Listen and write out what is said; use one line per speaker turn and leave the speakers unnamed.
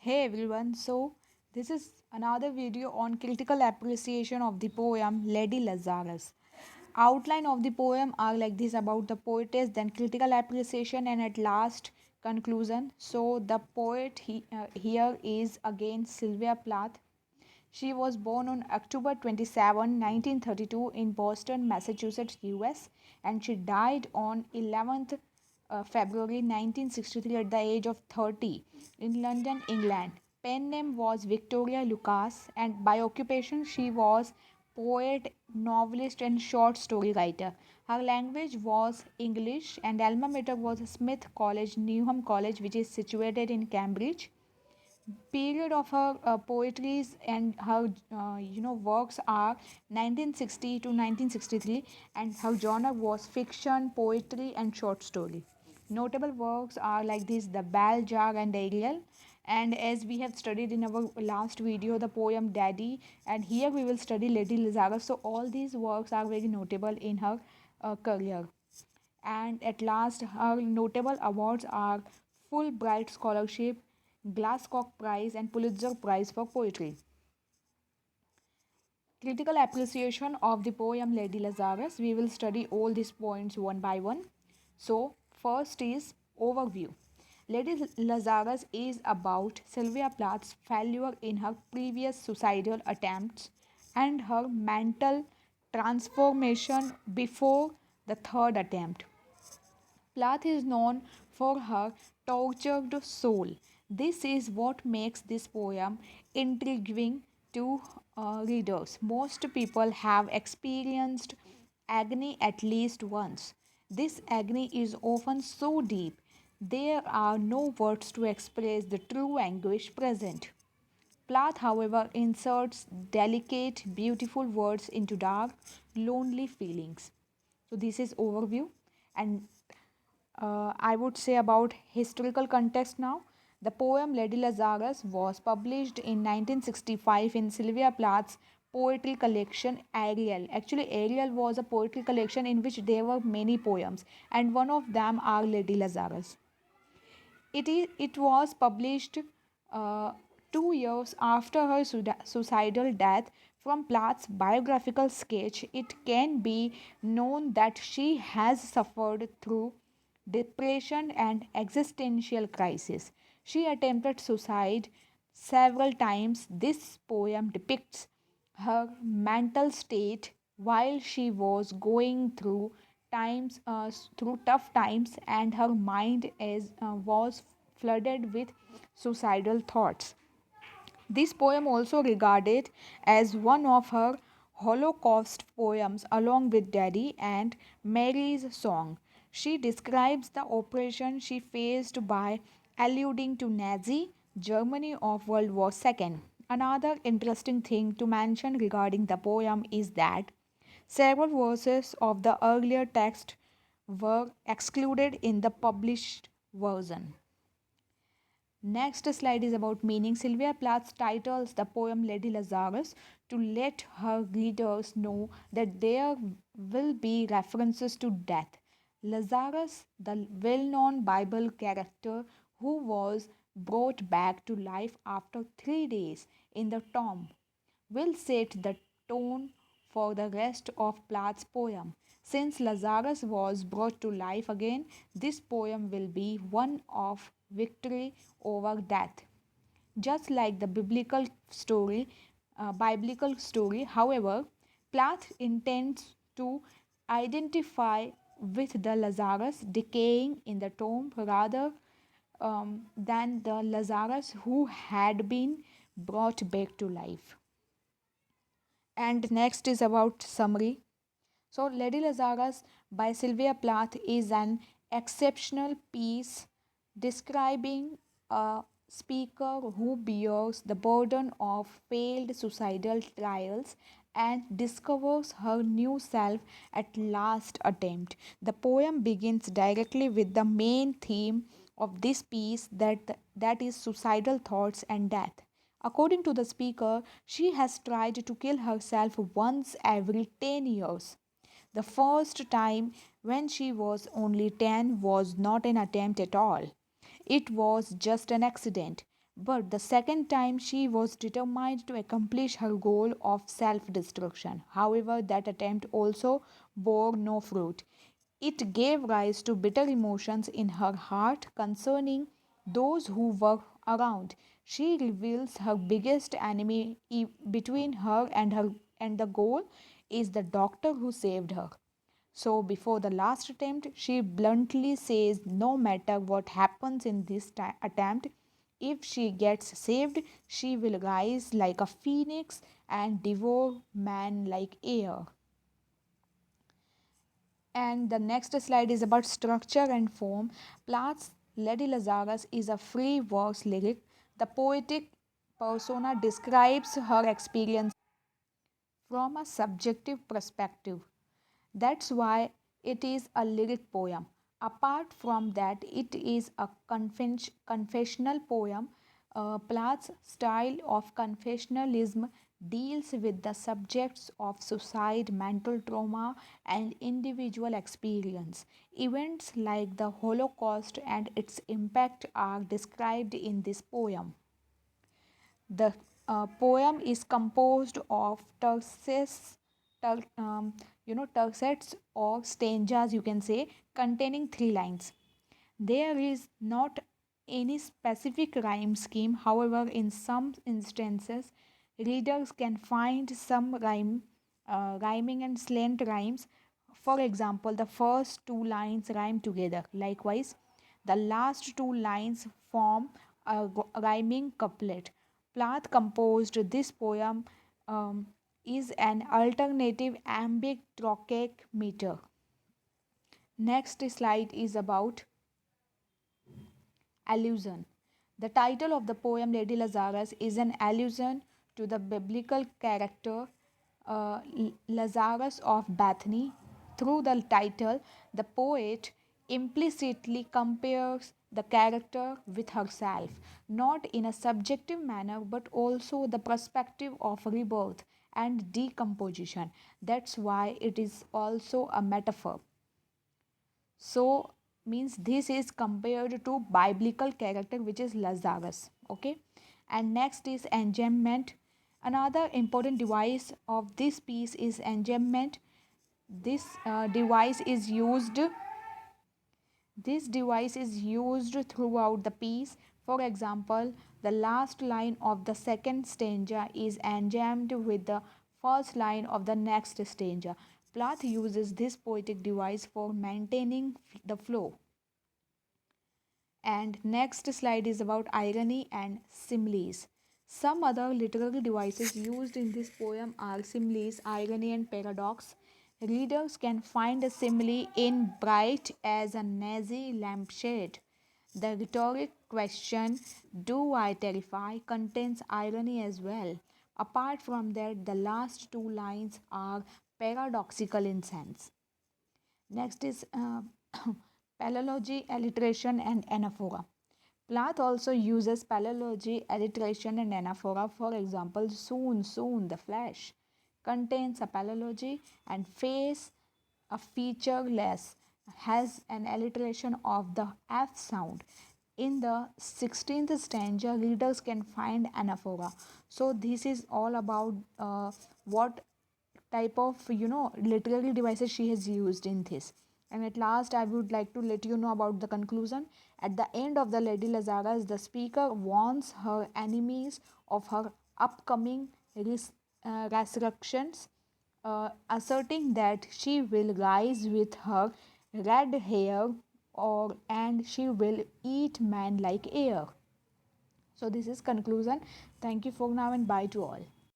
Hey everyone, so this is another video on critical appreciation of the poem Lady Lazarus. Outline of the poem are like this about the poetess, then critical appreciation, and at last conclusion. So the poet here is again Sylvia Plath. She was born on October 27, 1932 in Boston, Massachusetts, US, and she died on 11th February 1963 at the age of 30 in London, England. Pen name was Victoria Lucas, and by occupation she was poet, novelist, and short story writer. Her language was English, and alma mater was Smith College, Newham College, which is situated in Cambridge. Period of her poetries and her works are 1960 to 1963, and her genre was fiction, poetry, and short story. Notable works are like this: the Bell Jar and Ariel, and as we have studied in our last video, the poem Daddy, and here we will study Lady Lazarus. So all these works are very notable in her career. And at last, her notable awards are Fulbright Scholarship, Glasscock Prize, and Pulitzer Prize for Poetry. Critical appreciation of the poem Lady Lazarus. We will study all these points one by one. So, first is overview. Lady Lazarus is about Sylvia Plath's failure in her previous suicidal attempts and her mental transformation before the third attempt. Plath is known for her tortured soul. This is what makes this poem intriguing to readers. Most people have experienced agony at least once. This agony is often so deep, there are no words to express the true anguish present. Plath, however, inserts delicate, beautiful words into dark, lonely feelings. So, this is overview, and I would say about historical context now. The poem Lady Lazarus was published in 1965 in Sylvia Plath's poetry collection Ariel. Actually, Ariel was a poetry collection in which there were many poems, and one of them are Lady Lazarus. It was published uh, 2 years after her suicidal death. From Plath's biographical sketch, it can be known that she has suffered through depression and existential crisis. She attempted suicide several times. This poem depicts her mental state while she was going through tough times, and her mind was flooded with suicidal thoughts. This poem also regarded as one of her Holocaust poems along with Daddy and Mary's Song. She describes the oppression she faced by alluding to Nazi Germany of World War II. Another interesting thing to mention regarding the poem is that several verses of the earlier text were excluded in the published version. Next slide is about meaning. Sylvia Plath titles the poem Lady Lazarus to let her readers know that there will be references to death. Lazarus, the well known Bible character who was brought back to life after 3 days in the tomb, will set the tone for the rest of Plath's poem. Since Lazarus was brought to life again, this poem will be one of victory over death. Just like the biblical story, however, Plath intends to identify with the Lazarus decaying in the tomb rather than the Lazarus who had been brought back to life. And next is about summary. So, Lady Lazarus by Sylvia Plath is an exceptional piece describing a speaker who bears the burden of failed suicidal trials and discovers her new self at last attempt. The poem begins directly with the main theme of this piece, that is suicidal thoughts and death. According to the speaker, she has tried to kill herself once every 10 years. The first time, when she was only 10, was not an attempt at all. It was just an accident. But the second time she was determined to accomplish her goal of self destruction. However, that attempt also bore no fruit. It gave rise to bitter emotions in her heart concerning those who were around. She reveals her biggest enemy between her and the goal is the doctor who saved her. So, before the last attempt, she bluntly says no matter what happens in this attempt, if she gets saved, she will rise like a phoenix and devour man like air. And the next slide is about structure and form. Plath's Lady Lazarus is a free verse lyric. The poetic persona describes her experience from a subjective perspective. That's why it is a lyric poem. Apart from that, it is a confessional poem. Plath's style of confessionalism deals with the subjects of suicide, mental trauma, and individual experience. Events like the Holocaust and its impact are described in this poem. The poem is composed of ter, um, tercets or stanzas, you can say, containing three lines. There is not any specific rhyme scheme. However, in some instances, readers can find some rhyming and slant rhymes. For example, the first two lines rhyme together. Likewise, the last two lines form a rhyming couplet. Plath composed this poem is an alternative iambic trochaic meter. Next slide is about allusion. The title of the poem Lady Lazarus is an allusion to the biblical character Lazarus of Bethany. Through the title, the poet implicitly compares the character with herself, not in a subjective manner but also the perspective of rebirth and decomposition. That's why it is also a metaphor. So means this is compared to biblical character which is Lazarus. Okay, and next is enjambment. Another important device of this piece is enjambment. This device is used this device is used throughout the piece. For example, the last line of the second stanza is enjambed with the first line of the next stanza. Plath uses this poetic device for maintaining the flow. And next slide is about irony and similes. Some other literary devices used in this poem are similes, irony, and paradox. Readers can find a simile in bright as a Nazi lampshade. The rhetoric question, do I terrify, contains irony as well. Apart from that, the last two lines are paradoxical in sense. Next is Pallilogy, alliteration, and anaphora. Plath also uses pallilogy, alliteration, and anaphora. For example, soon, soon, the flash contains a pallilogy, and face, a featureless, has an alliteration of the F sound. In the 16th stanza, readers can find anaphora. So, this is all about what type of literary devices she has used in this. And at last I would like to let you know about the conclusion. At the end of the Lady Lazarus, the speaker warns her enemies of her upcoming resurrections, asserting that she will rise with her red hair or and she will eat man like air. So this is conclusion. Thank you for now and bye to all.